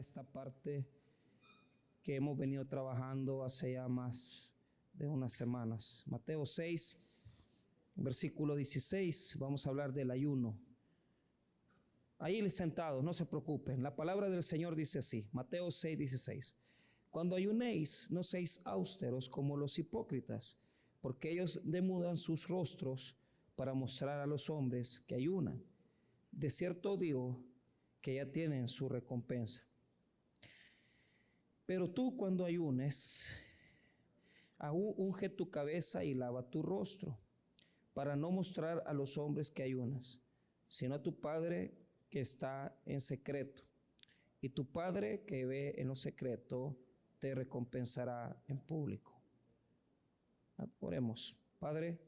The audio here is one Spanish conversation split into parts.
esta parte que hemos venido trabajando hace ya más de unas semanas. Mateo 6, versículo 16, vamos a hablar del ayuno. Ahí sentados, no se preocupen, la palabra del Señor dice así, Mateo 6, 16. Cuando ayunéis, no seáis austeros como los hipócritas, porque ellos demudan sus rostros para mostrar a los hombres que ayunan. De cierto digo que ya tienen su recompensa. Pero tú, cuando ayunes, unge tu cabeza y lava tu rostro, para no mostrar a los hombres que ayunas, sino a tu Padre que está en secreto. Y tu Padre que ve en lo secreto te recompensará en público. Oremos. Padre,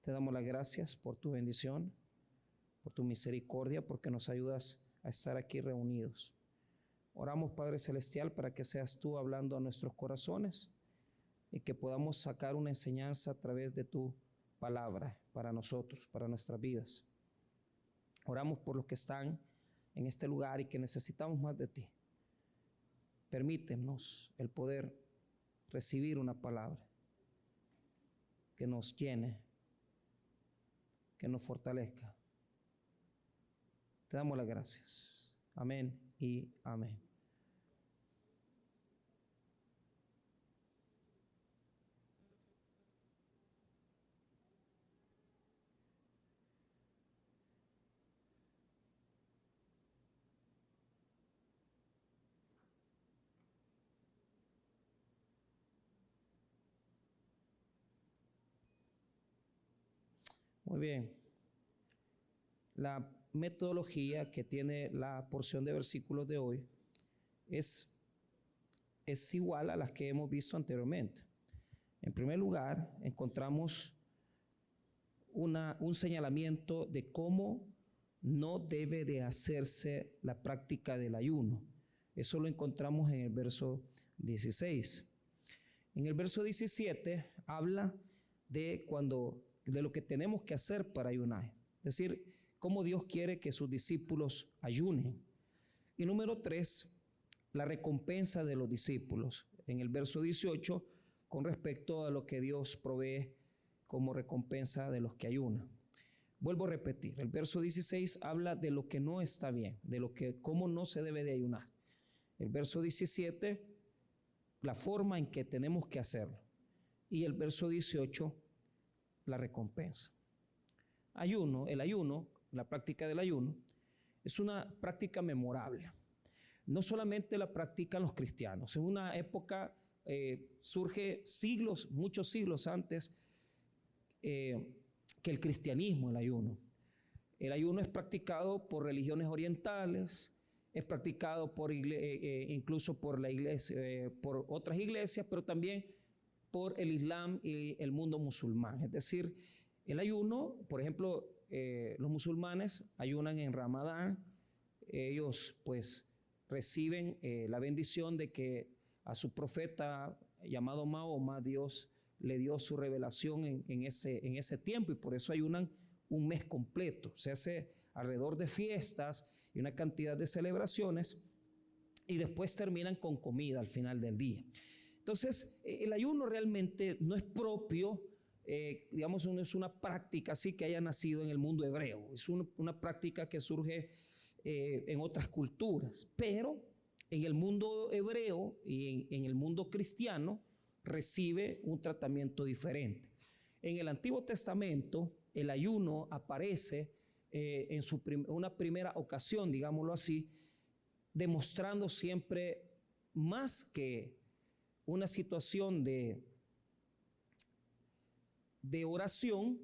te damos las gracias por tu bendición, por tu misericordia, porque nos ayudas a estar aquí reunidos. Oramos, Padre Celestial, para que seas tú hablando a nuestros corazones y que podamos sacar una enseñanza a través de tu palabra para nosotros, para nuestras vidas. Oramos por los que están en este lugar y que necesitamos más de ti. Permítenos el poder recibir una palabra que nos llene, que nos fortalezca. Te damos las gracias. Amén y amén. Muy bien. La metodología que tiene la porción de versículos de hoy es igual a las que hemos visto anteriormente. En primer lugar, encontramos un señalamiento de cómo no debe de hacerse la práctica del ayuno. Eso lo encontramos en el verso 16. En el verso 17 habla de lo que tenemos que hacer para ayunar. Es decir, cómo Dios quiere que sus discípulos ayunen. Y número 3, la recompensa de los discípulos. En el verso 18, con respecto a lo que Dios provee como recompensa de los que ayunan. Vuelvo a repetir, el verso 16 habla de lo que no está bien, cómo no se debe de ayunar. El verso 17, la forma en que tenemos que hacerlo. Y el verso 18, la recompensa. El ayuno, la práctica del ayuno, es una práctica memorable. No solamente la practican los cristianos. En una época surge muchos siglos antes que el cristianismo, el ayuno. El ayuno es practicado por religiones orientales, es practicado incluso por la iglesia, por otras iglesias, pero también por el Islam y el mundo musulmán. Es decir, el ayuno, por ejemplo, los musulmanes ayunan en Ramadán. Ellos pues reciben la bendición de que a su profeta llamado Mahoma, Dios le dio su revelación en ese tiempo, y por eso ayunan un mes completo. Se hace alrededor de fiestas y una cantidad de celebraciones, y después terminan con comida al final del día. Entonces, el ayuno realmente no es propio, digamos, no es una práctica así que haya nacido en el mundo hebreo. Es una práctica que surge en otras culturas, pero en el mundo hebreo y en el mundo cristiano recibe un tratamiento diferente. En el Antiguo Testamento, el ayuno aparece en una primera ocasión, digámoslo así, demostrando siempre más que una situación de oración,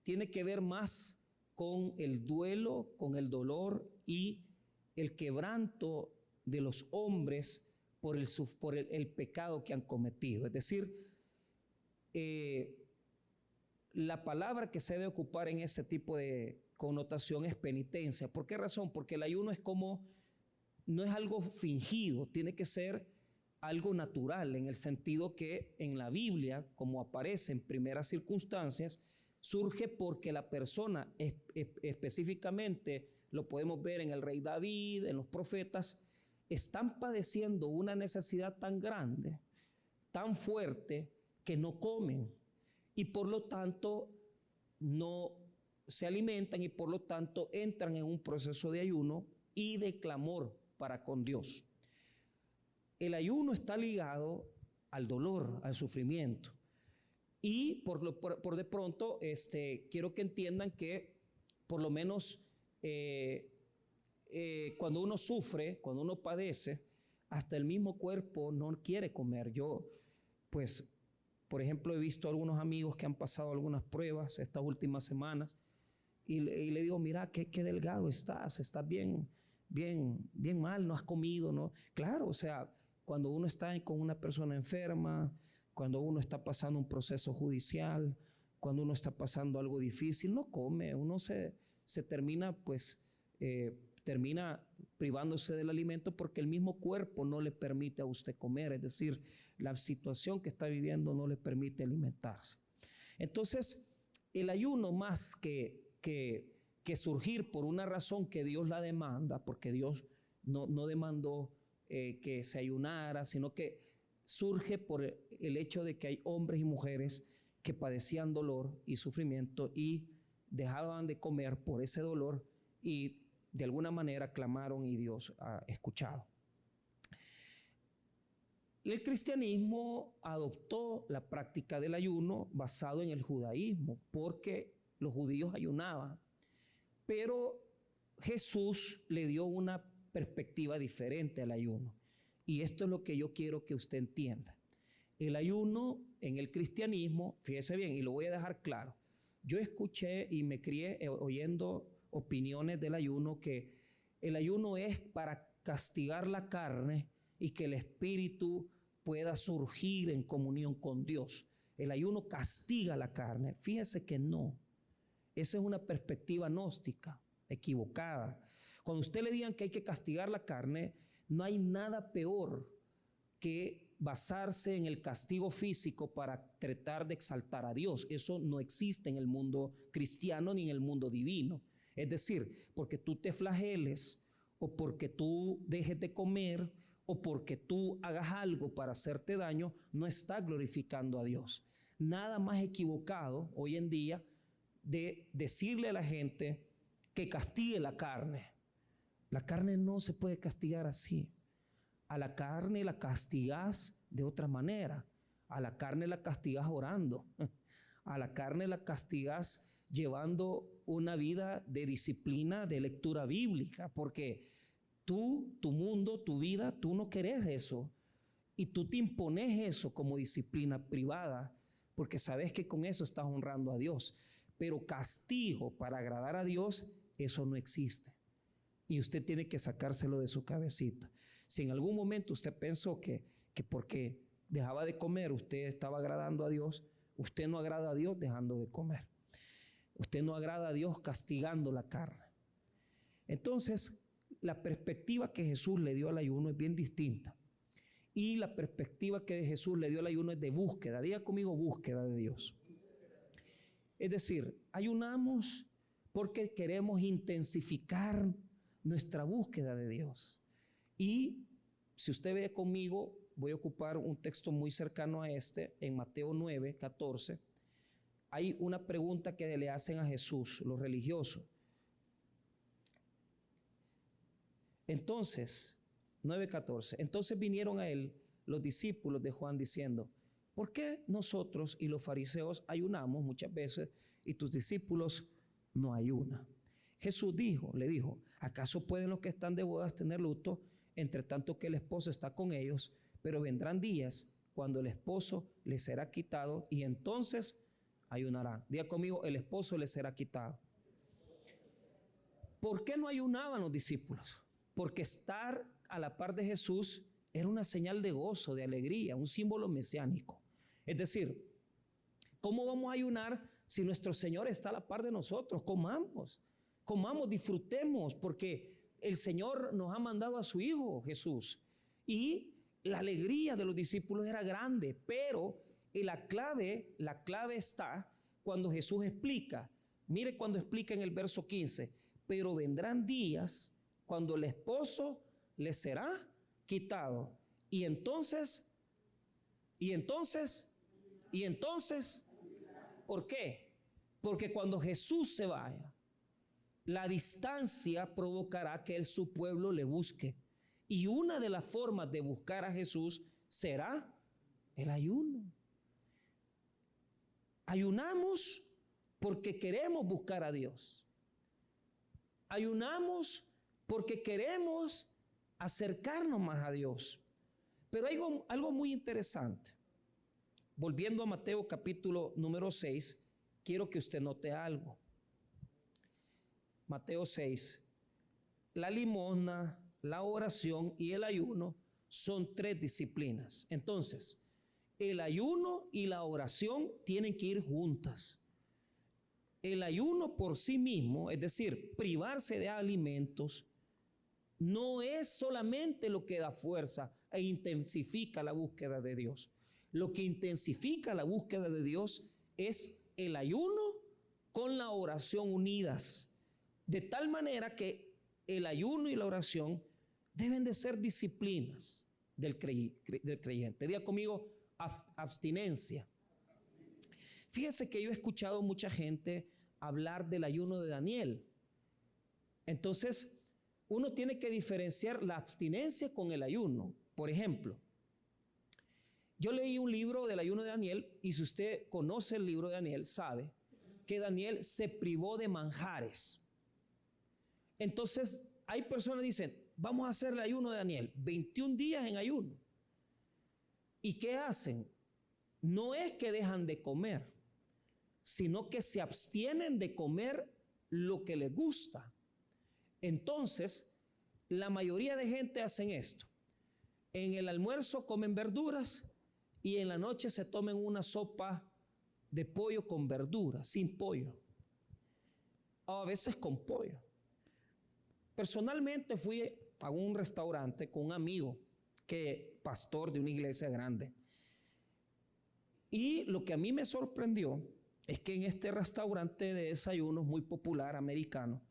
tiene que ver más con el duelo, con el dolor y el quebranto de los hombres por el pecado que han cometido. Es decir, la palabra que se debe ocupar en ese tipo de connotación es penitencia. ¿Por qué razón? Porque el ayuno no es algo fingido, tiene que ser algo natural, en el sentido que en la Biblia, como aparece en primeras circunstancias, surge porque la persona, específicamente lo podemos ver en el rey David, en los profetas, están padeciendo una necesidad tan grande, tan fuerte, que no comen y por lo tanto no se alimentan y por lo tanto entran en un proceso de ayuno y de clamor para con Dios. El ayuno está ligado al dolor, al sufrimiento. Y por de pronto quiero que entiendan que por lo menos cuando uno sufre, cuando uno padece, hasta el mismo cuerpo no quiere comer. Yo, pues, por ejemplo, he visto algunos amigos que han pasado algunas pruebas estas últimas semanas y le digo, mira, qué delgado estás bien mal, no has comido, ¿no? Claro, o sea, cuando uno está con una persona enferma, cuando uno está pasando un proceso judicial, cuando uno está pasando algo difícil, no come, uno se termina, pues, termina privándose del alimento porque el mismo cuerpo no le permite a usted comer, es decir, la situación que está viviendo no le permite alimentarse. Entonces, el ayuno más que surgir por una razón que Dios la demanda, porque Dios no demandó que se ayunara, sino que surge por el hecho de que hay hombres y mujeres que padecían dolor y sufrimiento y dejaban de comer por ese dolor y de alguna manera clamaron y Dios ha escuchado. El cristianismo adoptó la práctica del ayuno basado en el judaísmo, porque los judíos ayunaban, pero Jesús le dio una perspectiva diferente al ayuno. Y esto es lo que yo quiero que usted entienda. El ayuno en el cristianismo, fíjese bien, y lo voy a dejar claro. Yo escuché y me crié oyendo opiniones del ayuno, que el ayuno es para castigar la carne y que el espíritu pueda surgir en comunión con Dios. El ayuno castiga la carne. Fíjese que no. Esa es una perspectiva gnóstica, equivocada. Cuando usted le digan que hay que castigar la carne, no hay nada peor que basarse en el castigo físico para tratar de exaltar a Dios. Eso no existe en el mundo cristiano ni en el mundo divino. Es decir, porque tú te flageles o porque tú dejes de comer o porque tú hagas algo para hacerte daño, no estás glorificando a Dios. Nada más equivocado hoy en día de decirle a la gente que castigue la carne. La carne no se puede castigar así. A la carne la castigas de otra manera. A la carne la castigas orando. A la carne la castigas llevando una vida de disciplina, de lectura bíblica, porque tú, tu mundo, tu vida, tú no querés eso. Y tú te impones eso como disciplina privada, porque sabes que con eso estás honrando a Dios. Pero castigo para agradar a Dios, eso no existe. Y usted tiene que sacárselo de su cabecita. Si en algún momento usted pensó que porque dejaba de comer usted estaba agradando a Dios, usted no agrada a Dios dejando de comer. Usted no agrada a Dios castigando la carne. Entonces, la perspectiva que Jesús le dio al ayuno es bien distinta. Y la perspectiva que Jesús le dio al ayuno es de búsqueda. Diga conmigo, búsqueda de Dios. Es decir, ayunamos porque queremos intensificar nuestra búsqueda de Dios. Y si usted ve conmigo, voy a ocupar un texto muy cercano a este, en Mateo 9, 14. Hay una pregunta que le hacen a Jesús, los religiosos. Entonces, 9:14. Entonces vinieron a él los discípulos de Juan diciendo, ¿por qué nosotros y los fariseos ayunamos muchas veces y tus discípulos no ayunan? Jesús le dijo, ¿acaso pueden los que están de bodas tener luto, entre tanto que el esposo está con ellos? Pero vendrán días cuando el esposo les será quitado y entonces ayunarán. Diga conmigo, el esposo les será quitado. ¿Por qué no ayunaban los discípulos? Porque estar a la par de Jesús era una señal de gozo, de alegría, un símbolo mesiánico. Es decir, ¿cómo vamos a ayunar si nuestro Señor está a la par de nosotros? Comamos, disfrutemos, porque el Señor nos ha mandado a su Hijo Jesús. Y la alegría de los discípulos era grande, pero la clave está cuando Jesús explica. Mire cuando explica en el verso 15, pero vendrán días cuando el esposo les será quitado. Y entonces, ¿por qué? Porque cuando Jesús se vaya, la distancia provocará que su pueblo le busque. Y una de las formas de buscar a Jesús será el ayuno. Ayunamos porque queremos buscar a Dios. Ayunamos porque queremos acercarnos más a Dios. Pero hay algo muy interesante. Volviendo a Mateo capítulo número 6, quiero que usted note algo. Mateo 6, la limosna, la oración y el ayuno son 3 disciplinas. Entonces, el ayuno y la oración tienen que ir juntas. El ayuno por sí mismo, es decir, privarse de alimentos, no es solamente lo que da fuerza e intensifica la búsqueda de Dios. Lo que intensifica la búsqueda de Dios es el ayuno con la oración unidas. De tal manera que el ayuno y la oración deben de ser disciplinas del creyente. Diga conmigo, abstinencia. Fíjese que yo he escuchado mucha gente hablar del ayuno de Daniel. Entonces, uno tiene que diferenciar la abstinencia con el ayuno. Por ejemplo, yo leí un libro del ayuno de Daniel, y si usted conoce el libro de Daniel, sabe que Daniel se privó de manjares. Entonces, hay personas que dicen, vamos a hacer el ayuno de Daniel, 21 días en ayuno. ¿Y qué hacen? No es que dejan de comer, sino que se abstienen de comer lo que les gusta. Entonces, la mayoría de gente hacen esto. En el almuerzo comen verduras y en la noche se tomen una sopa de pollo con verduras, sin pollo. O a veces con pollo. Personalmente fui a un restaurante con un amigo que pastor de una iglesia grande. Y lo que a mí me sorprendió es que en este restaurante de desayunos muy popular americano,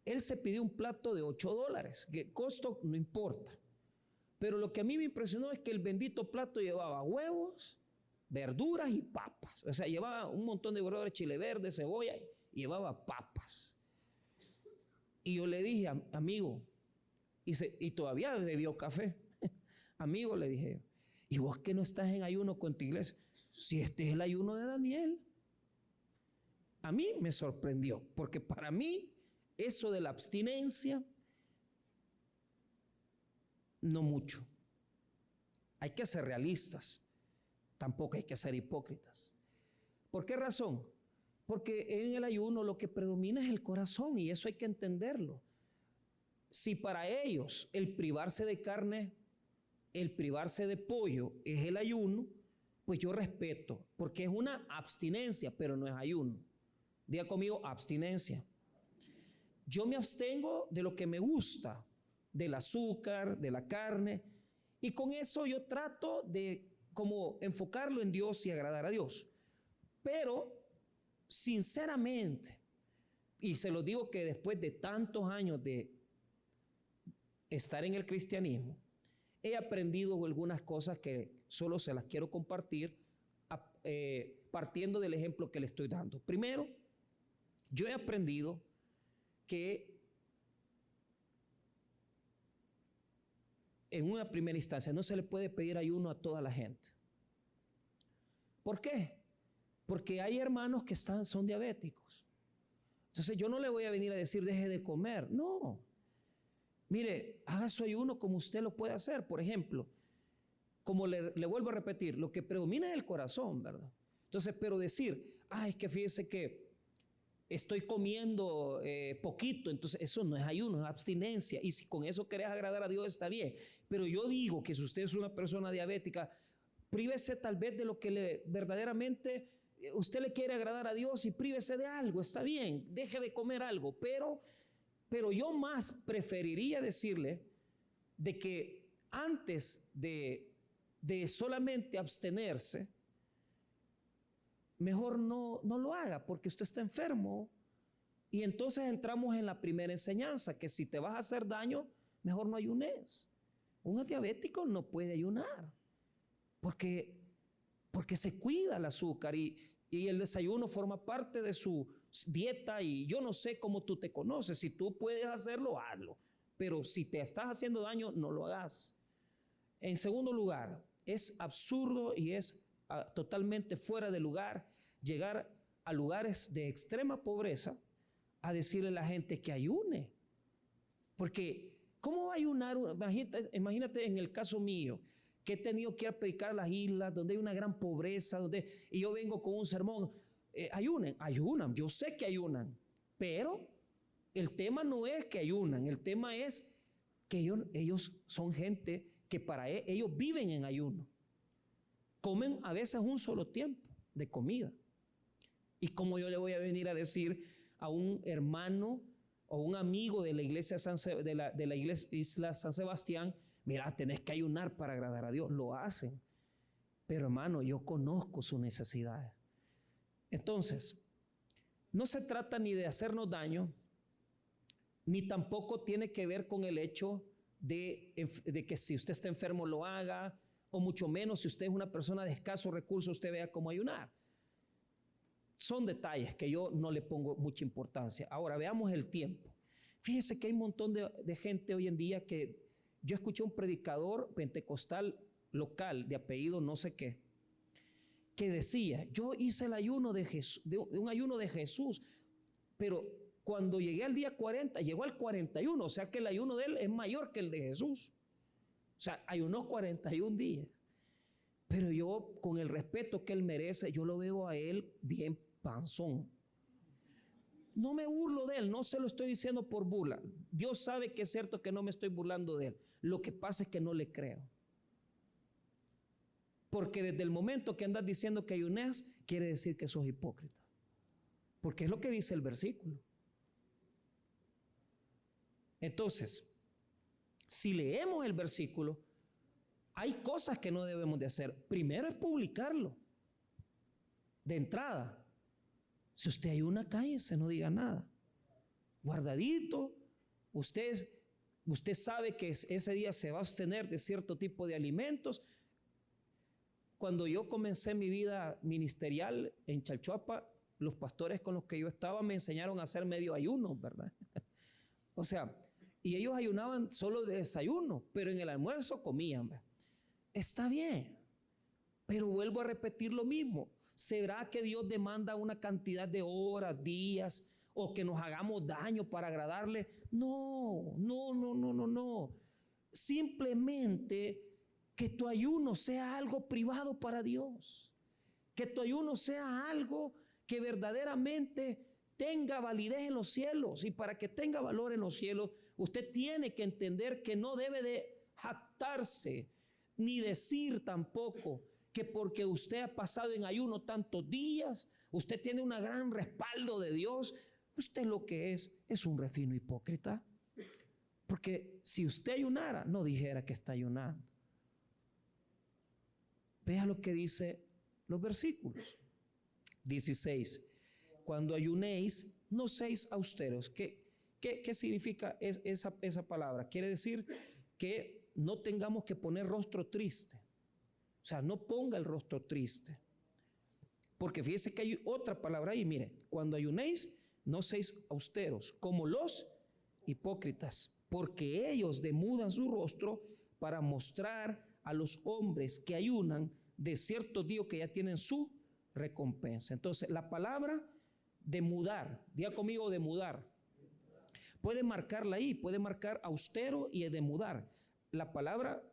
él se pidió un plato de $8, que costo no importa. Pero lo que a mí me impresionó es que el bendito plato llevaba huevos, verduras y papas. O sea, llevaba un montón de verduras, chile verde, cebolla, y llevaba papas. Y yo le dije, amigo, y todavía bebió café. Amigo, le dije, ¿y vos que no estás en ayuno con tu iglesia? Si este es el ayuno de Daniel. A mí me sorprendió, porque para mí eso de la abstinencia, no mucho. Hay que ser realistas, tampoco hay que ser hipócritas. ¿Por qué razón? Porque en el ayuno lo que predomina es el corazón, y eso hay que entenderlo. Si para ellos el privarse de carne, el privarse de pollo es el ayuno, pues yo respeto, porque es una abstinencia, pero no es ayuno. Diga conmigo, abstinencia. Yo me abstengo de lo que me gusta, del azúcar, de la carne, y con eso yo trato de como enfocarlo en Dios y agradar a Dios. Pero sinceramente, y se lo digo que después de tantos años de estar en el cristianismo, he aprendido algunas cosas que solo se las quiero compartir partiendo del ejemplo que le estoy dando. Primero, yo he aprendido que en una primera instancia no se le puede pedir ayuno a toda la gente. ¿Por qué? Porque hay hermanos que son diabéticos. Entonces yo no le voy a venir a decir deje de comer. No. Mire, haga su ayuno como usted lo puede hacer. Por ejemplo, como le vuelvo a repetir, lo que predomina es el corazón, ¿verdad? Entonces, pero decir, es que fíjese que estoy comiendo poquito, entonces eso no es ayuno, es abstinencia. Y si con eso querés agradar a Dios, está bien. Pero yo digo que si usted es una persona diabética, prívese tal vez de lo que verdaderamente usted le quiere agradar a Dios, y prívese de algo, está bien, deje de comer algo, pero yo más preferiría decirle de que antes de solamente abstenerse, mejor no lo haga, porque usted está enfermo. Y entonces entramos en la primera enseñanza, que si te vas a hacer daño, mejor no ayunes. Un diabético no puede ayunar porque se cuida el azúcar y el desayuno forma parte de su dieta, y yo no sé cómo tú te conoces. Si tú puedes hacerlo, hazlo, pero si te estás haciendo daño, no lo hagas. En segundo lugar, es absurdo y es totalmente fuera de lugar llegar a lugares de extrema pobreza a decirle a la gente que ayune. Porque ¿cómo va a ayunar? Imagínate en el caso mío, que he tenido que ir a predicar a las islas donde hay una gran pobreza, y yo vengo con un sermón. Ayunan, yo sé que ayunan, pero el tema no es que ayunan, el tema es que ellos son gente que para ellos viven en ayuno. Comen a veces un solo tiempo de comida. ¿Y cómo yo le voy a venir a decir a un hermano o un amigo de la iglesia de la iglesia Isla San Sebastián, mira, tenés que ayunar para agradar a Dios? Lo hacen, pero hermano, yo conozco sus necesidades. Entonces, no se trata ni de hacernos daño, ni tampoco tiene que ver con el hecho de que si usted está enfermo lo haga, o mucho menos si usted es una persona de escasos recursos, usted vea cómo ayunar. Son detalles que yo no le pongo mucha importancia. Ahora veamos el tiempo. Fíjese que hay un montón de gente hoy en día que yo escuché un predicador pentecostal local de apellido no sé qué, que decía: yo hice el ayuno de Jesús, un ayuno de Jesús, pero cuando llegué al día 40, llegó al 41, o sea que el ayuno de él es mayor que el de Jesús. O sea, ayunó 41 días. Pero yo, con el respeto que él merece, yo lo veo a él bien panzón. No me burlo de él, no se lo estoy diciendo por burla. Dios sabe que es cierto que no me estoy burlando de él. Lo que pasa es que no le creo. Porque desde el momento que andas diciendo que ayunas, quiere decir que sos hipócrita. Porque es lo que dice el versículo. Entonces, si leemos el versículo, hay cosas que no debemos de hacer. Primero es publicarlo. De entrada, si usted ayuna, cállese, no diga nada. Guardadito, usted sabe que ese día se va a abstener de cierto tipo de alimentos. Cuando yo comencé mi vida ministerial en Chalchuapa, los pastores con los que yo estaba me enseñaron a hacer medio ayuno, ¿verdad? O sea, y ellos ayunaban solo de desayuno, pero en el almuerzo comían, ¿verdad? Está bien, pero vuelvo a repetir lo mismo. ¿Será que Dios demanda una cantidad de horas, días, o que nos hagamos daño para agradarle? No. Simplemente que tu ayuno sea algo privado para Dios. Que tu ayuno sea algo que verdaderamente tenga validez en los cielos. Y para que tenga valor en los cielos, usted tiene que entender que no debe de jactarse, ni decir tampoco que porque usted ha pasado en ayuno tantos días, usted tiene un gran respaldo de Dios. Usted lo que es un refino hipócrita. Porque si usted ayunara, no dijera que está ayunando. Vea lo que dice los versículos. 16. Cuando ayunéis, no seáis austeros. ¿Qué significa esa palabra? Quiere decir que no tengamos que poner rostro triste. O sea, no ponga el rostro triste. Porque fíjese que hay otra palabra ahí. Mire, cuando ayunéis, no seáis austeros, como los hipócritas, porque ellos demudan su rostro para mostrar a los hombres que ayunan de ciertos días que ya tienen su recompensa. Entonces, la palabra demudar, diga conmigo demudar. Puede marcarla ahí, puede marcar austero y demudar. La palabra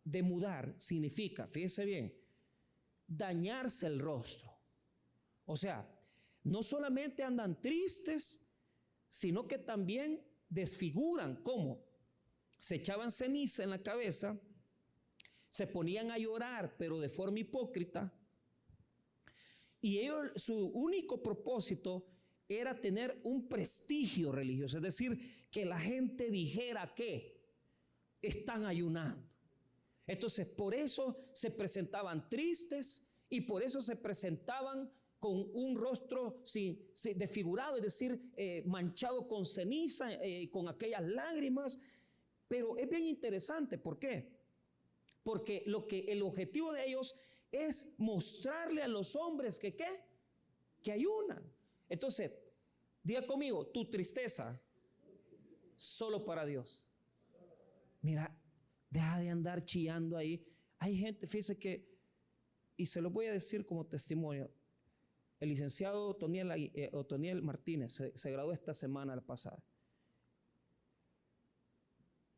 demudar significa, fíjese bien, dañarse el rostro. O sea, no solamente andan tristes, sino que también desfiguran. ¿Cómo? Se echaban ceniza en la cabeza, se ponían a llorar, pero de forma hipócrita. Y ellos, su único propósito era tener un prestigio religioso, es decir, que la gente dijera que están ayunando. Entonces, por eso se presentaban tristes y por eso se presentaban con un rostro desfigurado, es decir, manchado con ceniza, con aquellas lágrimas. Pero es bien interesante, ¿por qué? Porque el objetivo de ellos es mostrarle a los hombres que ¿qué? Que ayunan. Entonces, diga conmigo, tu tristeza solo para Dios. Mira, deja de andar chillando ahí. Hay gente, fíjese que, y se lo voy a decir como testimonio, el licenciado Otoniel Martínez se graduó esta semana, la pasada.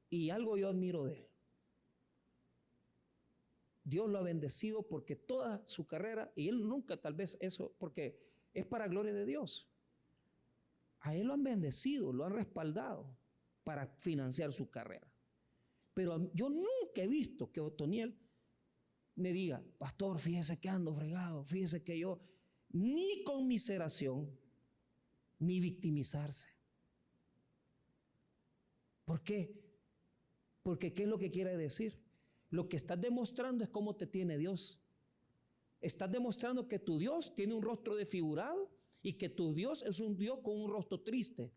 Y algo yo admiro de él. Dios lo ha bendecido porque toda su carrera, y él nunca tal vez eso, porque es para gloria de Dios. A él lo han bendecido, lo han respaldado para financiar su carrera. Pero yo nunca he visto que Otoniel me diga, pastor, fíjese que ando fregado, fíjese que yo, ni conmiseración, ni victimizarse. ¿Por qué? Porque ¿qué es lo que quiere decir? Lo que estás demostrando es cómo te tiene Dios. Estás demostrando que tu Dios tiene un rostro desfigurado y que tu Dios es un Dios con un rostro triste.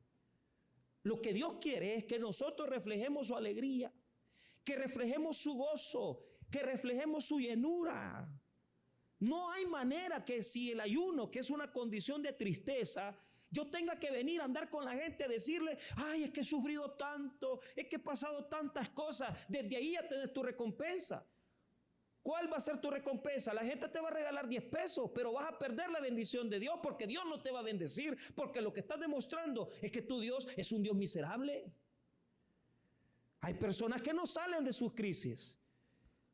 Lo que Dios quiere es que nosotros reflejemos su alegría, que reflejemos su gozo, que reflejemos su llenura. No hay manera que si el ayuno, que es una condición de tristeza, yo tenga que venir a andar con la gente a decirle, ay, es que he sufrido tanto, es que he pasado tantas cosas. Desde ahí ya tenés tu recompensa. ¿Cuál va a ser tu recompensa? La gente te va a regalar 10 pesos, pero vas a perder la bendición de Dios porque Dios no te va a bendecir, porque lo que estás demostrando es que tu Dios es un Dios miserable. Hay personas que no salen de sus crisis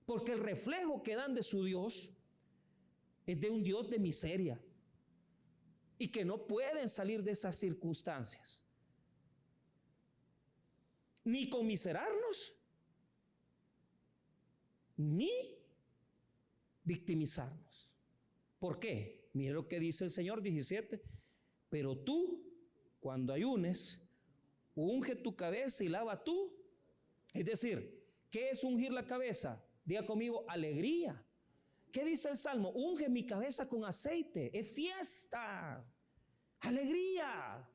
porque el reflejo que dan de su Dios es de un Dios de miseria y que no pueden salir de esas circunstancias, ni conmiserarnos, ni victimizarnos. ¿Por qué? Mire lo que dice el Señor 17. Pero tú, cuando ayunes, unge tu cabeza y lava tú. Es decir, ¿qué es ungir la cabeza? Diga conmigo, alegría. ¿Qué dice el Salmo? Unge mi cabeza con aceite. Es fiesta. Alegría.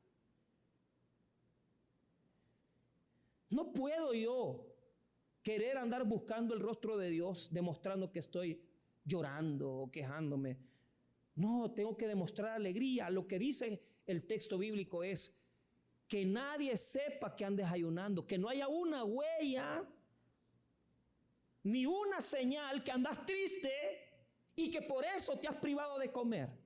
No puedo yo querer andar buscando el rostro de Dios, demostrando que estoy llorando o quejándome. No, tengo que demostrar alegría. Lo que dice el texto bíblico es que nadie sepa que andes ayunando, que no haya una huella ni una señal que andas triste y que por eso te has privado de comer.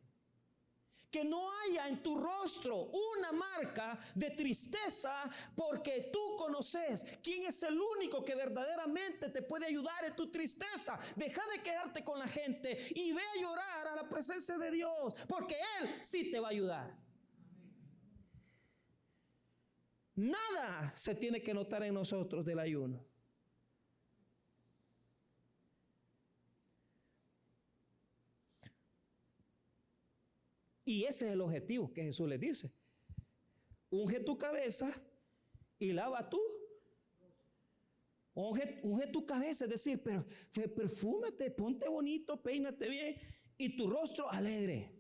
Que no haya en tu rostro una marca de tristeza porque tú conoces quién es el único que verdaderamente te puede ayudar en tu tristeza. Deja de quedarte con la gente y ve a llorar a la presencia de Dios porque Él sí te va a ayudar. Nada se tiene que notar en nosotros del ayuno. Y ese es el objetivo que Jesús les dice. Unge tu cabeza y lava tú. Unge tu cabeza, es decir, pero perfúmate, ponte bonito, peínate bien y tu rostro alegre.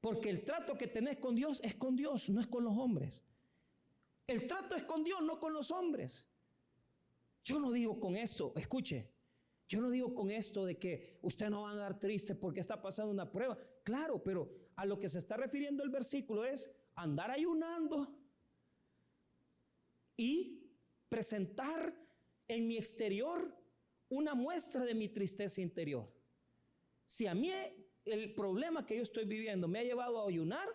Porque el trato que tenés con Dios es con Dios, no es con los hombres. El trato es con Dios, no con los hombres. Yo no digo con esto, escuche, yo no digo con esto de que usted no va a andar triste porque está pasando una prueba. Claro, pero a lo que se está refiriendo el versículo es andar ayunando y presentar en mi exterior una muestra de mi tristeza interior. Si a mí el problema que yo estoy viviendo me ha llevado a ayunar,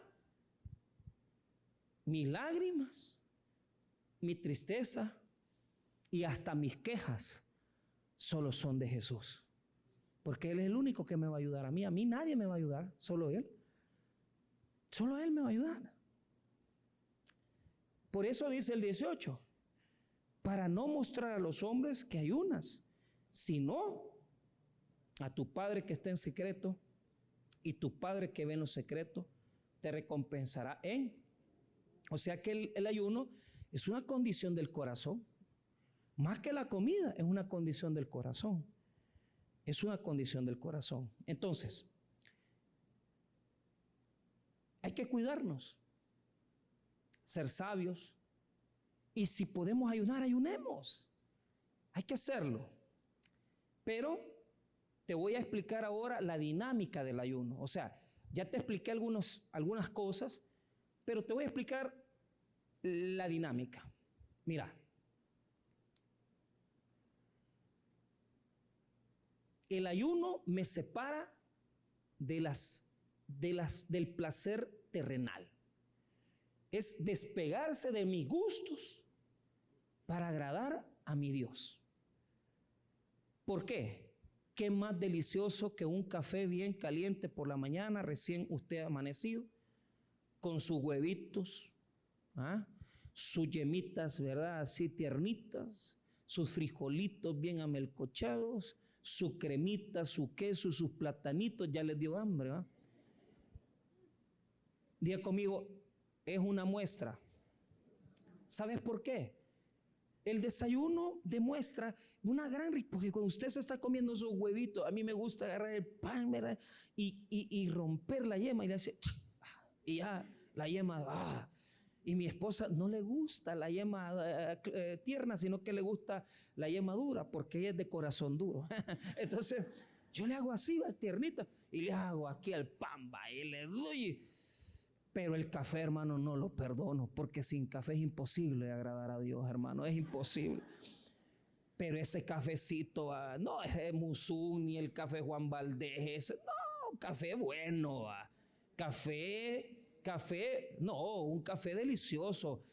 mis lágrimas, mi tristeza y hasta mis quejas solo son de Jesús. Porque Él es el único que me va a ayudar. A mí nadie me va a ayudar, solo Él. Solo Él me va a ayudar. Por eso dice el 18, para no mostrar a los hombres que ayunas, sino a tu Padre que está en secreto, y tu Padre que ve en lo secreto te recompensará en. O sea que el ayuno es una condición del corazón. Más que la comida, es una condición del corazón. Es una condición del corazón. Entonces, hay que cuidarnos, ser sabios, Y si podemos ayunar, ayunemos. Hay que hacerlo. Pero te voy a explicar ahora la dinámica del ayuno. O sea, ya te expliqué algunas cosas, pero te voy a explicar la dinámica. Mira, el ayuno me separa del placer terrenal. Es despegarse de mis gustos para agradar a mi Dios. ¿Por qué? ¿Qué más delicioso que un café bien caliente por la mañana, recién usted amanecido, con sus huevitos, sus yemitas, ¿verdad? Así tiernitas, sus frijolitos bien amelcochados, su cremita, su queso, sus platanitos, ya les dio hambre, ¿va? Diga conmigo, es una muestra. ¿Sabes por qué? El desayuno demuestra una gran riqueza, porque cuando usted se está comiendo esos huevitos, a mí me gusta agarrar el pan, ¿verdad? Y romper la yema y le hace, y ya la yema, y mi esposa no le gusta la yema tierna, sino que le gusta la yema dura, porque ella es de corazón duro. Entonces, yo le hago así, tiernita, y le hago aquí al pan, y le doy. Pero el café, hermano, no lo perdono, porque sin café es imposible agradar a Dios, hermano, es imposible. Pero ese cafecito, no es Musún ni el café Juan Valdés, no, café bueno, café, no, un café delicioso,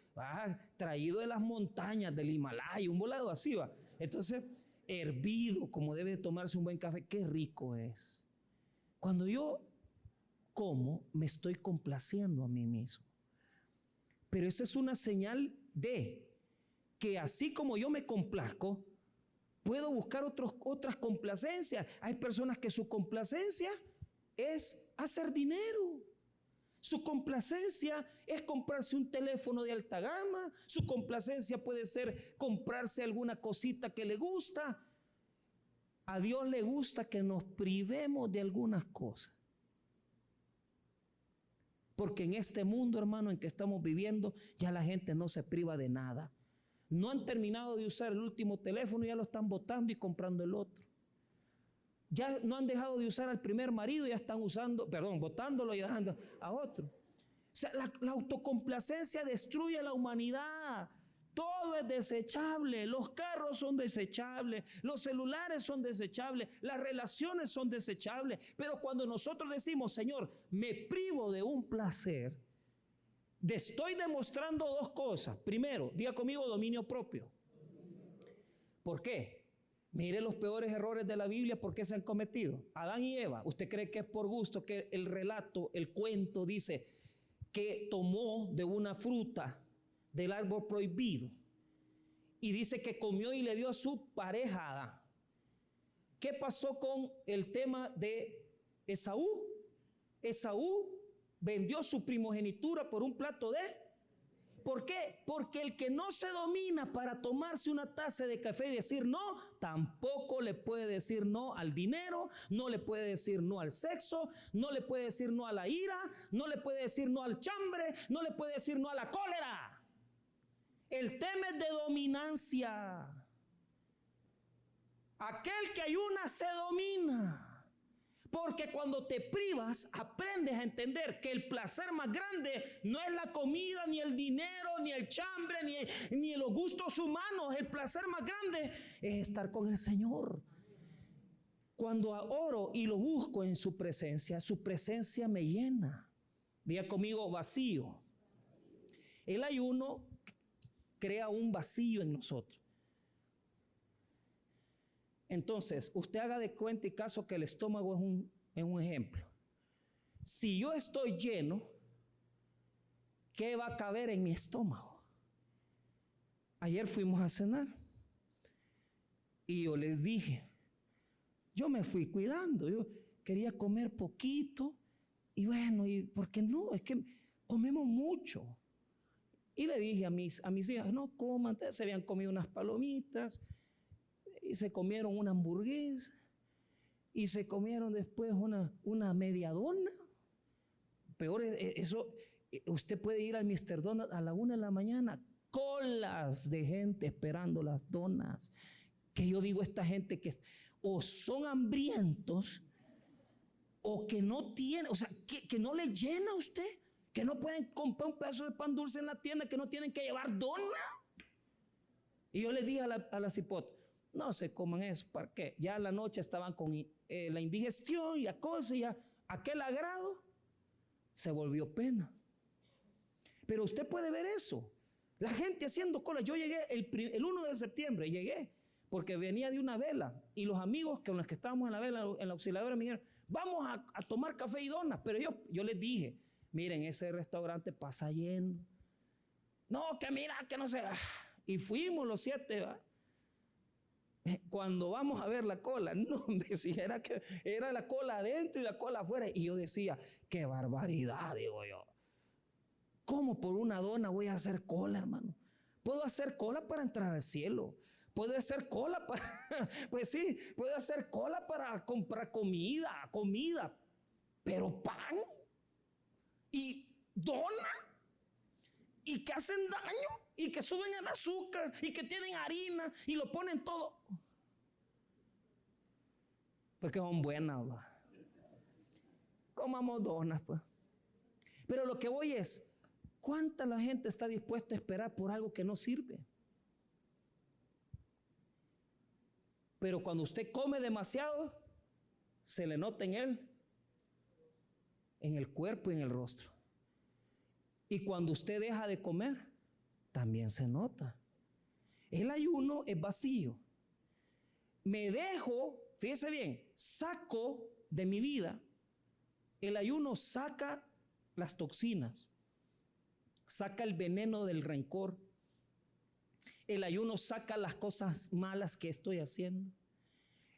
traído de las montañas del Himalaya, un volado así, va. Entonces, hervido, como debe tomarse un buen café, qué rico es. Cuando yo como, me estoy complaciendo a mí mismo. Pero esa es una señal de que así como yo me complazco, puedo buscar otras complacencias. Hay personas que su complacencia es hacer dinero. Su complacencia es comprarse un teléfono de alta gama. Su complacencia puede ser comprarse alguna cosita que le gusta. A Dios le gusta que nos privemos de algunas cosas. Porque en este mundo, hermano, en que estamos viviendo, ya la gente no se priva de nada. No han terminado de usar el último teléfono y ya lo están botando y comprando el otro. Ya no han dejado de usar al primer marido, ya están botándolo y dejando a otro. O sea, la autocomplacencia destruye a la humanidad. Todo es desechable, los carros son desechables, los celulares son desechables, las relaciones son desechables. Pero cuando nosotros decimos, Señor, me privo de un placer, estoy demostrando dos cosas. Primero, diga conmigo, dominio propio. ¿Por qué? Mire los peores errores de la Biblia, ¿por qué se han cometido? Adán y Eva, ¿usted cree que es por gusto que el relato, el cuento dice que tomó de una fruta del árbol prohibido y dice que comió y le dio a su pareja Adán? ¿Qué pasó con el tema de Esaú? Esaú vendió su primogenitura por un plato de... ¿Por qué? Porque el que no se domina para tomarse una taza de café y decir no, tampoco le puede decir no al dinero, no le puede decir no al sexo, no le puede decir no a la ira, no le puede decir no al chambre, no le puede decir no a la cólera. El tema es de dominancia. Aquel que ayuna se domina. Porque cuando te privas, aprendes a entender que el placer más grande no es la comida, ni el dinero, ni el chambre, ni los gustos humanos. El placer más grande es estar con el Señor. Cuando oro y lo busco en su presencia me llena. Diga conmigo, vacío. El ayuno crea un vacío en nosotros. Entonces, usted haga de cuenta y caso que el estómago es un ejemplo. Si yo estoy lleno, ¿qué va a caber en mi estómago? Ayer fuimos a cenar y yo les dije, yo me fui cuidando, yo quería comer poquito y bueno, ¿y por qué no? Es que comemos mucho. Y le dije a mis hijas, no coman, se habían comido unas palomitas, y se comieron una hamburguesa y se comieron después una media dona. Peor es eso, usted puede ir al Mr. Donald a la 1 de la mañana, colas de gente esperando las donas. Que yo digo, esta gente que o son hambrientos o que no tienen, o sea, que no le llena a usted, que no pueden comprar un pedazo de pan dulce en la tienda, que no tienen que llevar dona. Y yo les dije a la cipote, no se coman eso, ¿para qué? Ya a la noche estaban con la indigestión y la cosa, y ya aquel agrado se volvió pena. Pero usted puede ver eso, la gente haciendo cola. Yo llegué el 1 de septiembre, llegué, porque venía de una vela, y los amigos con los que estábamos en la vela, en la auxiliadora, me dijeron, vamos a tomar café y donas. Pero yo les dije, miren, ese restaurante pasa lleno. No, que mira, que no sé. Y fuimos los 7, ¿va? Cuando vamos a ver la cola, no, decía, era la cola adentro y la cola afuera. Y yo decía, qué barbaridad, digo yo. ¿Cómo por una dona voy a hacer cola, hermano? Puedo hacer cola para entrar al cielo. Puedo hacer cola para, pues sí, puedo hacer cola para comprar comida, pero pan y dona, y que hacen daño, y que suben el azúcar, y que tienen harina, y lo ponen todo. Pues que son buenas, ¿va? Comamos donas, pues. Pero lo que voy es, ¿cuánta la gente está dispuesta a esperar por algo que no sirve? Pero cuando usted come demasiado, se le nota en él, en el cuerpo y en el rostro. Y cuando usted deja de comer, también se nota. El ayuno es vacío. Me dejo, fíjese bien, saco de mi vida. El ayuno saca las toxinas, saca el veneno del rencor. El ayuno saca las cosas malas que estoy haciendo.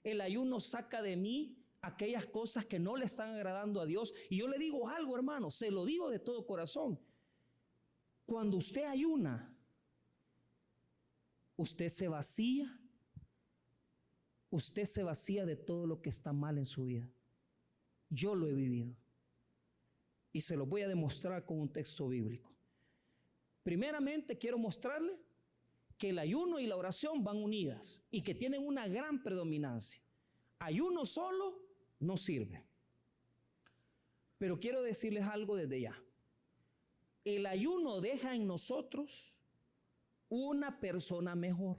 El ayuno saca de mí aquellas cosas que no le están agradando a Dios. Y yo le digo algo, hermano, se lo digo de todo corazón. Cuando usted ayuna, usted se vacía de todo lo que está mal en su vida. Yo lo he vivido. Y se lo voy a demostrar con un texto bíblico. Primeramente quiero mostrarle que el ayuno y la oración van unidas y que tienen una gran predominancia. Ayuno solo no sirve. Pero quiero decirles algo desde ya. El ayuno deja en nosotros una persona mejor.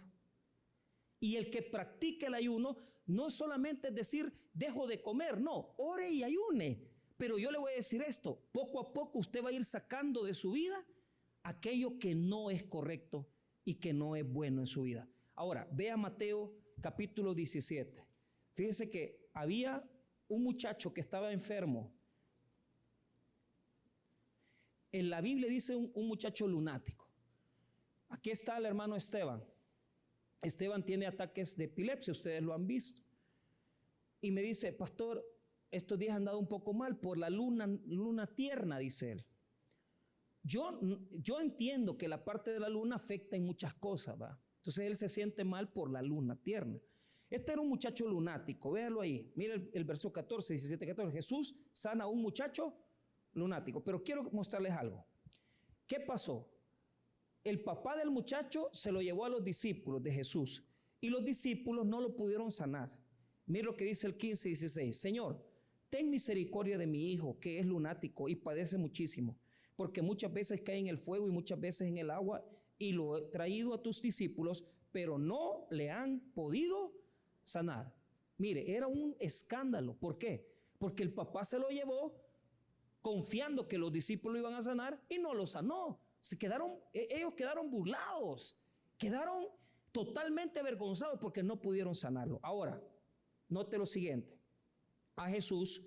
Y el que practica el ayuno no solamente es decir, dejo de comer, no, ore y ayune. Pero yo le voy a decir esto, poco a poco usted va a ir sacando de su vida aquello que no es correcto y que no es bueno en su vida. Ahora, vea Mateo capítulo 17. Fíjese que había un muchacho que estaba enfermo. En la Biblia dice un muchacho lunático. Aquí está el hermano Esteban. Esteban tiene ataques de epilepsia, ustedes lo han visto. Y me dice, pastor, estos días han dado un poco mal por la luna tierna, dice él. Yo entiendo que la parte de la luna afecta en muchas cosas, ¿va? Entonces él se siente mal por la luna tierna. Este era un muchacho lunático, véalo ahí. Mira el verso 14, 17, 14. Jesús sana a un muchacho lunático. Pero quiero mostrarles algo. ¿Qué pasó? El papá del muchacho se lo llevó a los discípulos de Jesús y los discípulos no lo pudieron sanar. Mira lo que dice el 15 y 16. Señor, ten misericordia de mi hijo que es lunático y padece muchísimo, porque muchas veces cae en el fuego y muchas veces en el agua, y lo he traído a tus discípulos, pero no le han podido sanar. Mire, era un escándalo. ¿Por qué? Porque el papá se lo llevó confiando que los discípulos lo iban a sanar y no lo sanó. Ellos quedaron burlados, quedaron totalmente avergonzados porque no pudieron sanarlo. Ahora, note lo siguiente. A Jesús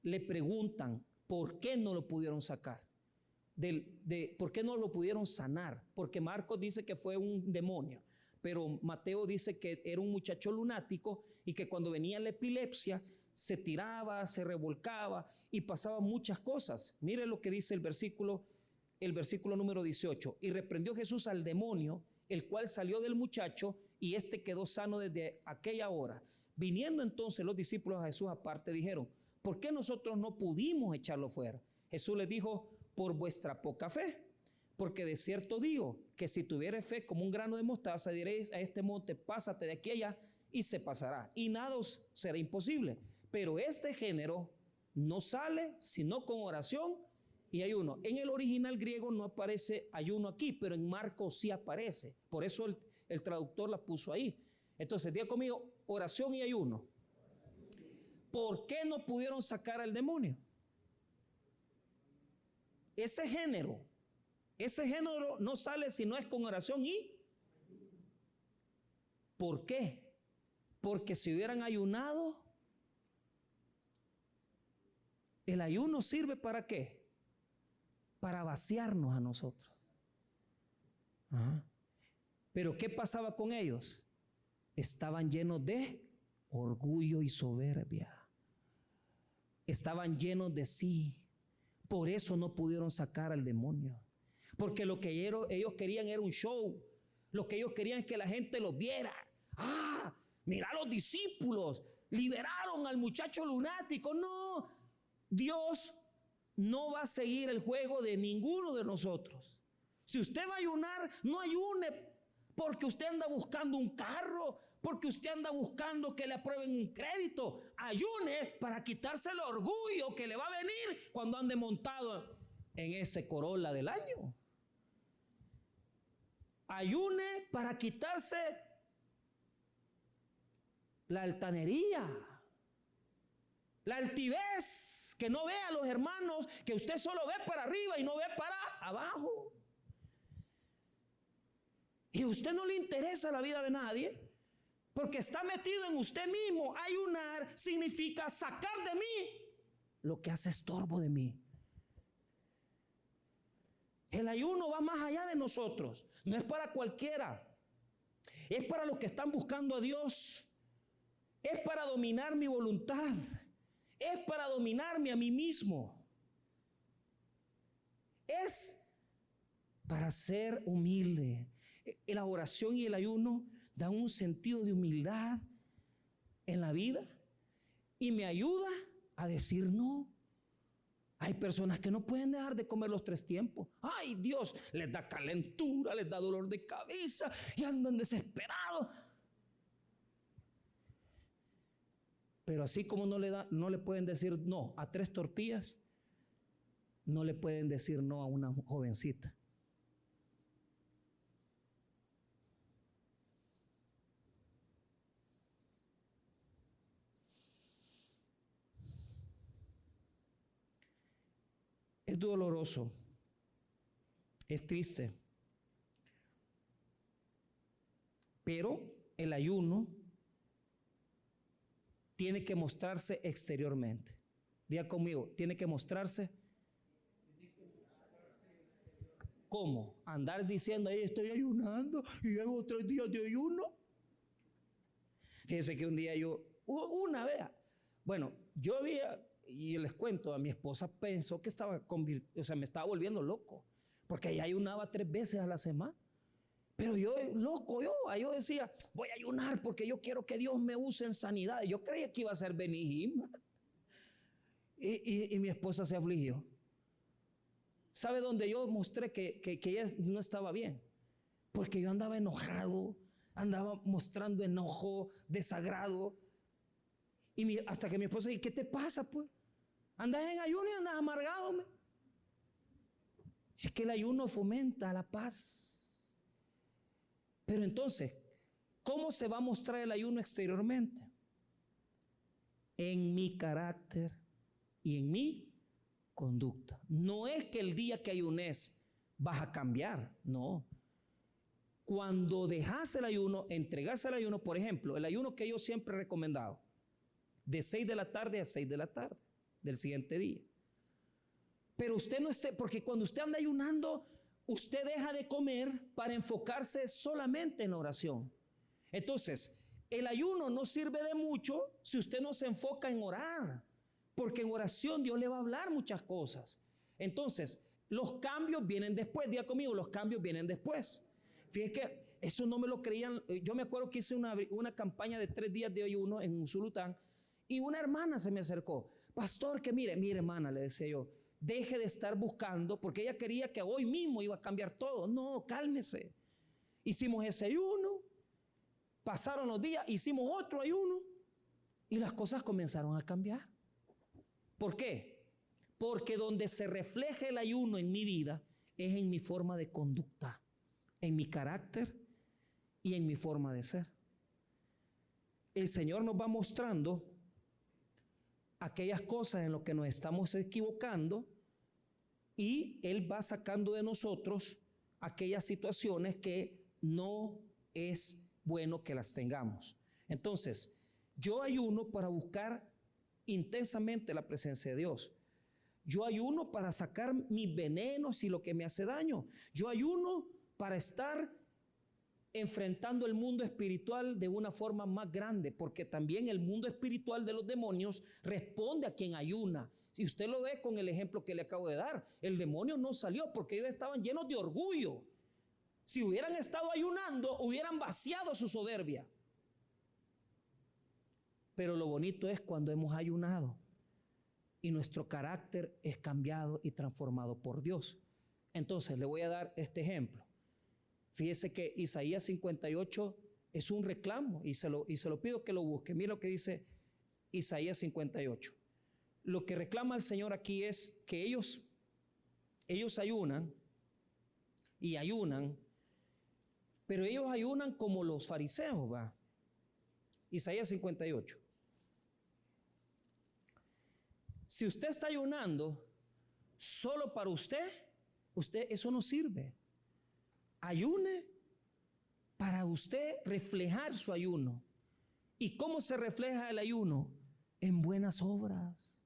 le preguntan por qué no lo pudieron sacar. ¿Por qué no lo pudieron sanar? Porque Marcos dice que fue un demonio, pero Mateo dice que era un muchacho lunático y que cuando venía la epilepsia se tiraba, se revolcaba y pasaba muchas cosas. Mire lo que dice el versículo número 18. Y reprendió Jesús al demonio, el cual salió del muchacho, y éste quedó sano desde aquella hora. Viniendo entonces los discípulos a Jesús aparte, dijeron, ¿por qué nosotros no pudimos echarlo fuera? Jesús les dijo, por vuestra poca fe. Porque de cierto digo que si tuviere fe como un grano de mostaza, diréis a este monte, pásate de aquí a allá, y se pasará, y nada os será imposible. Pero este género no sale sino con oración y ayuno. En el original griego no aparece ayuno aquí, pero en Marcos sí aparece. Por eso el traductor la puso ahí. Entonces, diga conmigo, oración y ayuno. ¿Por qué no pudieron sacar al demonio? Ese género no sale si no es con oración y... ¿Por qué? Porque si hubieran ayunado, el ayuno sirve ¿para qué? Para vaciarnos a nosotros. Ajá. Pero ¿qué pasaba con ellos? Estaban llenos de orgullo y soberbia. Estaban llenos de sí. Por eso no pudieron sacar al demonio. Porque lo que ellos querían era un show. Lo que ellos querían es que la gente los viera. ¡Ah! Mira a los discípulos. Liberaron al muchacho lunático. No. Dios no va a seguir el juego de ninguno de nosotros. Si usted va a ayunar, no ayune porque usted anda buscando un carro, porque usted anda buscando que le aprueben un crédito. Ayune para quitarse el orgullo que le va a venir cuando ande montado en ese Corolla del año. Ayune para quitarse la altanería, la altivez, que no ve a los hermanos, que usted solo ve para arriba y no ve para abajo. Y a usted no le interesa la vida de nadie, porque está metido en usted mismo. Ayunar significa sacar de mí lo que hace estorbo de mí. El ayuno va más allá de nosotros, no es para cualquiera, es para los que están buscando a Dios, es para dominar mi voluntad, es para dominarme a mí mismo, es para ser humilde. La oración y el ayuno dan un sentido de humildad en la vida y me ayuda a decir no. Hay personas que no pueden dejar de comer los 3 tiempos. Ay, Dios, les da calentura, les da dolor de cabeza y andan desesperados. Pero así como no le pueden decir no a 3 tortillas, no le pueden decir no a una jovencita. Es doloroso, es triste, pero el ayuno tiene que mostrarse exteriormente. Diga conmigo, tiene que mostrarse. ¿Cómo? Andar diciendo, ahí estoy ayunando y llevo 3 días de ayuno. Fíjense que un día una vez, bueno, yo había, y les cuento, a mi esposa pensó que me estaba volviendo loco, porque ella ayunaba 3 veces a la semana. Pero yo decía, voy a ayunar porque yo quiero que Dios me use en sanidad. Yo creía que iba a ser Benihim. Y mi esposa se afligió. ¿Sabe dónde yo mostré que ella no estaba bien? Porque yo andaba enojado, andaba mostrando enojo, desagrado. Hasta que mi esposa dijo, ¿qué te pasa pues? Andas en ayuno y andas amargado. Si es que el ayuno fomenta la paz. Pero entonces, ¿cómo se va a mostrar el ayuno exteriormente? En mi carácter y en mi conducta. No es que el día que ayunes vas a cambiar, no. Cuando dejas el ayuno, entregas el ayuno, por ejemplo, el ayuno que yo siempre he recomendado, de 6 de la tarde a 6 de la tarde del siguiente día. Pero usted no esté, porque cuando usted anda ayunando, usted deja de comer para enfocarse solamente en la oración. Entonces, el ayuno no sirve de mucho si usted no se enfoca en orar, porque en oración Dios le va a hablar muchas cosas. Entonces, los cambios vienen después. Diga conmigo, los cambios vienen después. Fíjese que eso no me lo creían. Yo me acuerdo que hice una campaña de 3 días de ayuno en Usulután y una hermana se me acercó. Pastor, que mire hermana, le decía yo, deje de estar buscando, porque ella quería que hoy mismo iba a cambiar todo. No, cálmese. Hicimos ese ayuno, pasaron los días, hicimos otro ayuno y las cosas comenzaron a cambiar. ¿Por qué? Porque donde se refleja el ayuno en mi vida es en mi forma de conducta, en mi carácter y en mi forma de ser. El Señor nos va mostrando aquellas cosas en las que nos estamos equivocando y Él va sacando de nosotros aquellas situaciones que no es bueno que las tengamos. Entonces, yo ayuno para buscar intensamente la presencia de Dios. Yo ayuno para sacar mis venenos y lo que me hace daño. Yo ayuno para estar enfrentando el mundo espiritual de una forma más grande, porque también el mundo espiritual de los demonios responde a quien ayuna. Si usted lo ve con el ejemplo que le acabo de dar, el demonio no salió porque ellos estaban llenos de orgullo. Si hubieran estado ayunando, hubieran vaciado su soberbia. Pero lo bonito es cuando hemos ayunado y nuestro carácter es cambiado y transformado por Dios. Entonces le voy a dar este ejemplo. Fíjese que Isaías 58 es un reclamo y se lo pido que lo busque. Mira lo que dice Isaías 58. Lo que reclama el Señor aquí es que ellos ayunan y ayunan, pero ellos ayunan como los fariseos, ¿va? Isaías 58. Si usted está ayunando solo para usted eso no sirve. Ayune para usted reflejar su ayuno. ¿Y cómo se refleja el ayuno? En buenas obras,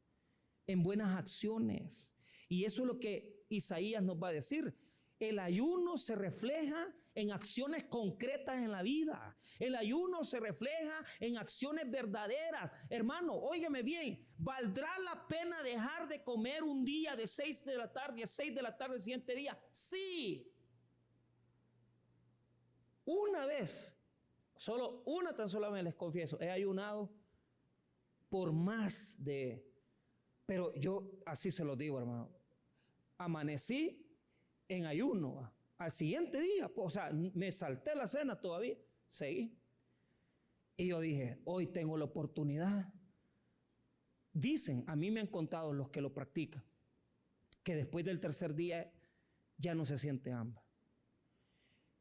en buenas acciones. Y eso es lo que Isaías nos va a decir. El ayuno se refleja en acciones concretas en la vida. El ayuno se refleja en acciones verdaderas. Hermano, óigame bien, ¿valdrá la pena dejar de comer un día de 6 de la tarde a 6 de la tarde del siguiente día? Sí. Una vez, solo una tan solamente les confieso, he ayunado por más de, pero yo así se lo digo, hermano, amanecí en ayuno al siguiente día, o sea, me salté la cena todavía, seguí. Y yo dije, hoy tengo la oportunidad. Dicen, a mí me han contado los que lo practican, que después del tercer día ya no se siente hambre.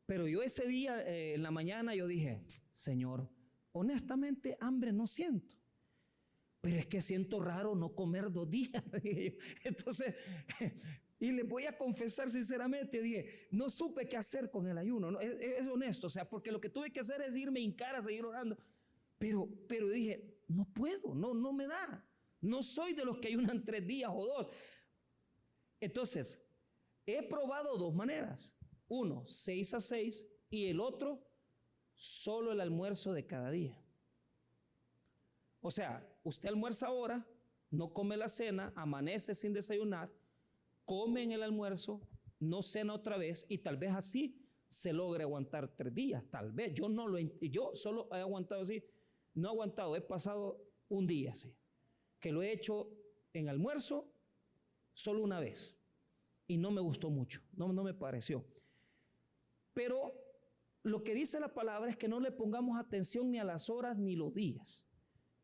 Pero yo ese día, en la mañana, yo dije, Señor, honestamente hambre no siento. Pero es que siento raro no comer 2 días. Entonces, y les voy a confesar sinceramente, dije, no supe qué hacer con el ayuno. ¿No? Es honesto, o sea, porque lo que tuve que hacer es irme a hincar a seguir orando. Pero dije, no puedo, no me da. No soy de los que ayunan 3 días o 2. Entonces, he probado 2 maneras. Uno, 6 a 6, y el otro, solo el almuerzo de cada día. O sea, usted almuerza ahora, no come la cena, amanece sin desayunar, come en el almuerzo, no cena otra vez, y tal vez así se logre aguantar 3 días, tal vez. Yo solo he aguantado así, no he aguantado, he pasado un día así, que lo he hecho en almuerzo solo una vez, y no me gustó mucho, no me pareció. Pero lo que dice la palabra es que no le pongamos atención ni a las horas ni los días,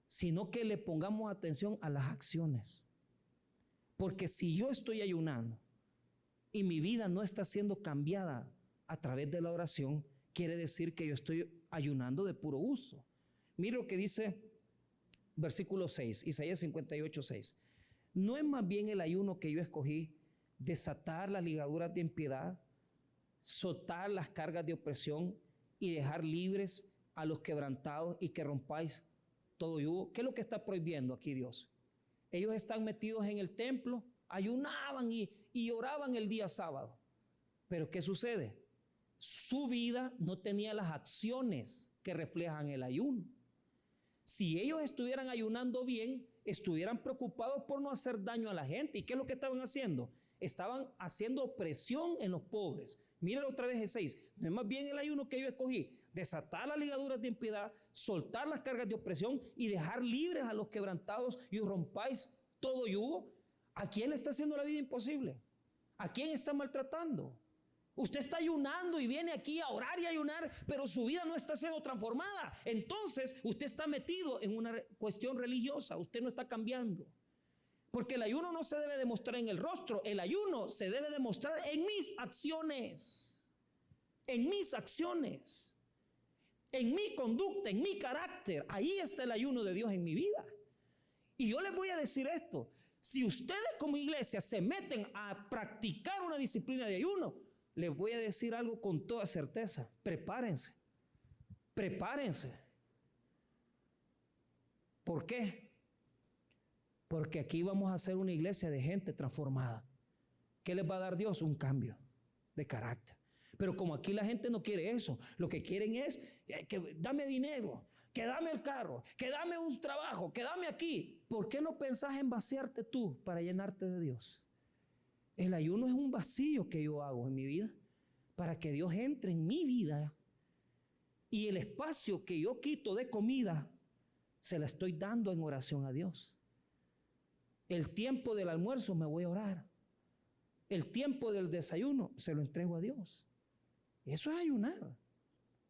sino que le pongamos atención a las acciones. Porque si yo estoy ayunando y mi vida no está siendo cambiada a través de la oración, quiere decir que yo estoy ayunando de puro gusto. Mire lo que dice versículo 6, Isaías 58, 6. ¿No es más bien el ayuno que yo escogí desatar las ligaduras de impiedad, soltar las cargas de opresión y dejar libres a los quebrantados y que rompáis todo yugo? ¿Qué es lo que está prohibiendo aquí Dios? Ellos están metidos en el templo, ayunaban y oraban el día sábado. Pero ¿qué sucede? Su vida no tenía las acciones que reflejan el ayuno. Si ellos estuvieran ayunando bien, estuvieran preocupados por no hacer daño a la gente. ¿Y qué es lo que estaban haciendo? Estaban haciendo opresión en los pobres. Miren otra vez el 6. No es más bien el ayuno que yo escogí, desatar las ligaduras de impiedad, soltar las cargas de opresión y dejar libres a los quebrantados y rompáis todo yugo. ¿A quién le está haciendo la vida imposible? ¿A quién está maltratando? Usted está ayunando y viene aquí a orar y ayunar, pero su vida no está siendo transformada. Entonces usted está metido en una cuestión religiosa. Usted no está cambiando. Porque el ayuno no se debe demostrar en el rostro. El ayuno se debe demostrar en mis acciones. En mis acciones. En mi conducta, en mi carácter. Ahí está el ayuno de Dios en mi vida. Y yo les voy a decir esto. Si ustedes como iglesia se meten a practicar una disciplina de ayuno, les voy a decir algo con toda certeza. Prepárense. Prepárense. ¿Por qué? Porque aquí vamos a hacer una iglesia de gente transformada. ¿Qué les va a dar Dios? Un cambio de carácter. Pero como aquí la gente no quiere eso, lo que quieren es que dame dinero, que dame el carro, que dame un trabajo, que dame aquí. ¿Por qué no pensás en vaciarte tú para llenarte de Dios? El ayuno es un vacío que yo hago en mi vida para que Dios entre en mi vida, y el espacio que yo quito de comida se la estoy dando en oración a Dios. El tiempo del almuerzo me voy a orar. El tiempo del desayuno se lo entrego a Dios. Eso es ayunar.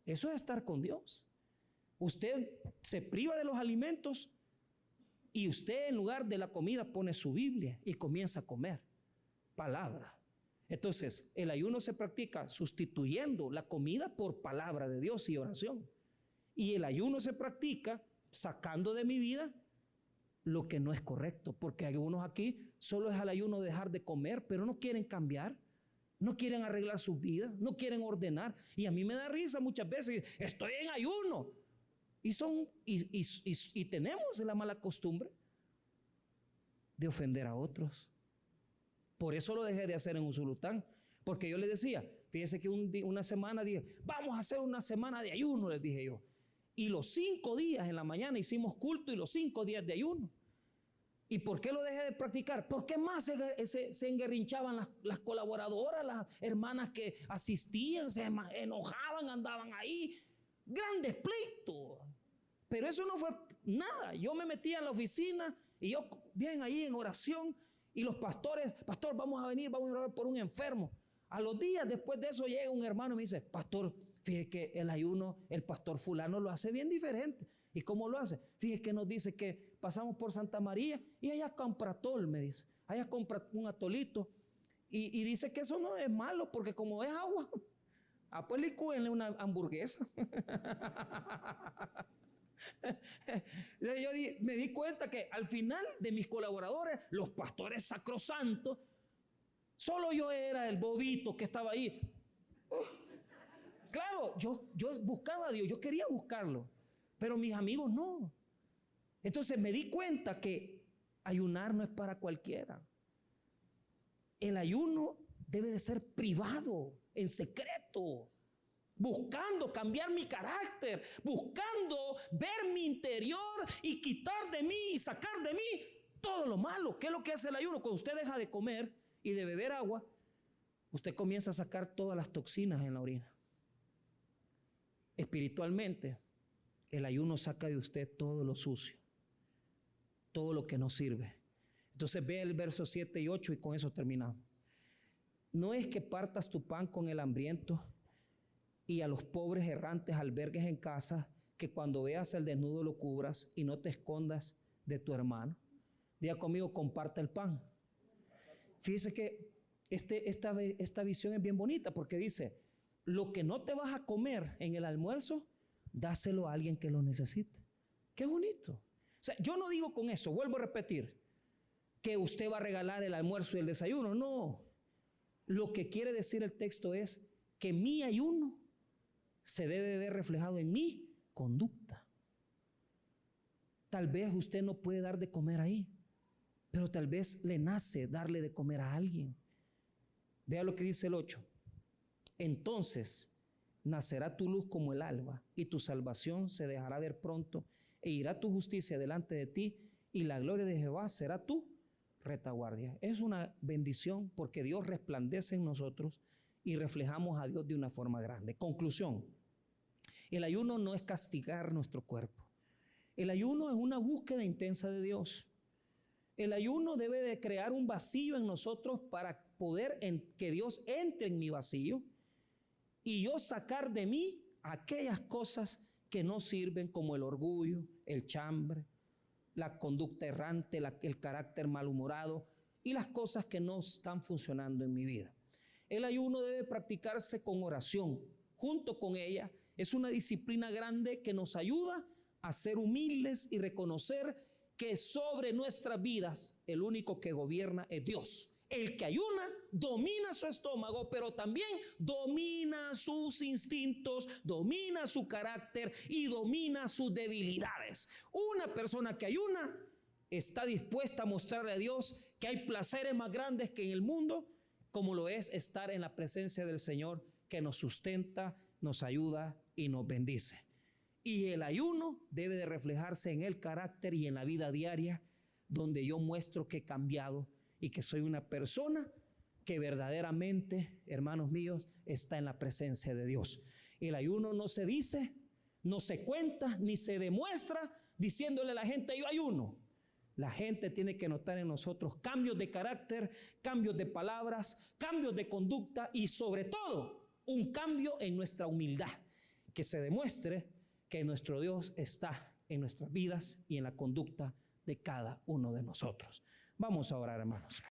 Eso es estar con Dios. Usted se priva de los alimentos y usted en lugar de la comida pone su Biblia y comienza a comer palabra. Entonces, el ayuno se practica sustituyendo la comida por palabra de Dios y oración. Y el ayuno se practica sacando de mi vida lo que no es correcto, porque algunos aquí solo es al ayuno dejar de comer, pero no quieren cambiar, no quieren arreglar sus vidas, no quieren ordenar. Y a mí me da risa muchas veces, estoy en ayuno. Y tenemos la mala costumbre de ofender a otros. Por eso lo dejé de hacer en Usulután, porque yo les decía, fíjense que una semana dije, vamos a hacer una semana de ayuno, les dije yo. Y los 5 días en la mañana hicimos culto y los 5 días de ayuno. ¿Y por qué lo dejé de practicar? Porque más se enguerrinchaban las colaboradoras, las hermanas que asistían, se enojaban, andaban ahí. Grandes pleitos. Pero eso no fue nada. Yo me metía en la oficina y yo bien ahí en oración, y los pastores, pastor, vamos a venir, vamos a orar por un enfermo. A los días después de eso llega un hermano y me dice, pastor, fíjese que el ayuno, el pastor fulano lo hace bien diferente. ¿Y cómo lo hace? Fíjese que nos dice que pasamos por Santa María y allá compra atol, me dice. Allá compra un atolito. Y dice que eso no es malo porque como es agua, pues licúenle una hamburguesa. Yo me di cuenta que al final de mis colaboradores, los pastores sacrosantos, solo yo era el bobito que estaba ahí. Claro, yo buscaba a Dios, yo quería buscarlo, pero mis amigos no. Entonces me di cuenta que ayunar no es para cualquiera. El ayuno debe de ser privado, en secreto, buscando cambiar mi carácter, buscando ver mi interior y quitar de mí y sacar de mí todo lo malo. ¿Qué es lo que hace el ayuno? Cuando usted deja de comer y de beber agua, usted comienza a sacar todas las toxinas en la orina. Espiritualmente, el ayuno saca de usted todo lo sucio, todo lo que no sirve. Entonces ve el verso 7 y 8 y con eso terminamos. No es que partas tu pan con el hambriento y a los pobres errantes albergues en casa, que cuando veas al desnudo lo cubras y no te escondas de tu hermano. Diga conmigo, comparte el pan. Fíjese que esta visión es bien bonita porque dice, lo que no te vas a comer en el almuerzo, dáselo a alguien que lo necesite. Qué bonito. O sea, yo no digo con eso, vuelvo a repetir, que usted va a regalar el almuerzo y el desayuno. No. Lo que quiere decir el texto es que mi ayuno se debe ver reflejado en mi conducta. Tal vez usted no puede dar de comer ahí, pero tal vez le nace darle de comer a alguien. Vea lo que dice el 8. Entonces nacerá tu luz como el alba y tu salvación se dejará ver pronto, e irá tu justicia delante de ti y la gloria de Jehová será tu retaguardia. Es una bendición porque Dios resplandece en nosotros y reflejamos a Dios de una forma grande. Conclusión, el ayuno no es castigar nuestro cuerpo. El ayuno es una búsqueda intensa de Dios. El ayuno debe de crear un vacío en nosotros para poder que Dios entre en mi vacío y yo sacar de mí aquellas cosas que no sirven, como el orgullo, el chambre, la conducta errante, el carácter malhumorado y las cosas que no están funcionando en mi vida. El ayuno debe practicarse con oración. Junto con ella es una disciplina grande que nos ayuda a ser humildes y reconocer que sobre nuestras vidas el único que gobierna es Dios. El que ayuna domina su estómago, pero también domina sus instintos, domina su carácter y domina sus debilidades. Una persona que ayuna está dispuesta a mostrarle a Dios que hay placeres más grandes que en el mundo, como lo es estar en la presencia del Señor, que nos sustenta, nos ayuda y nos bendice. Y el ayuno debe de reflejarse en el carácter y en la vida diaria, donde yo muestro que he cambiado y que soy una persona que verdaderamente, hermanos míos, está en la presencia de Dios. El ayuno no se dice, no se cuenta, ni se demuestra diciéndole a la gente: yo ayuno. La gente tiene que notar en nosotros cambios de carácter, cambios de palabras, cambios de conducta y sobre todo un cambio en nuestra humildad, que se demuestre que nuestro Dios está en nuestras vidas y en la conducta de cada uno de nosotros. Vamos a orar, hermanos.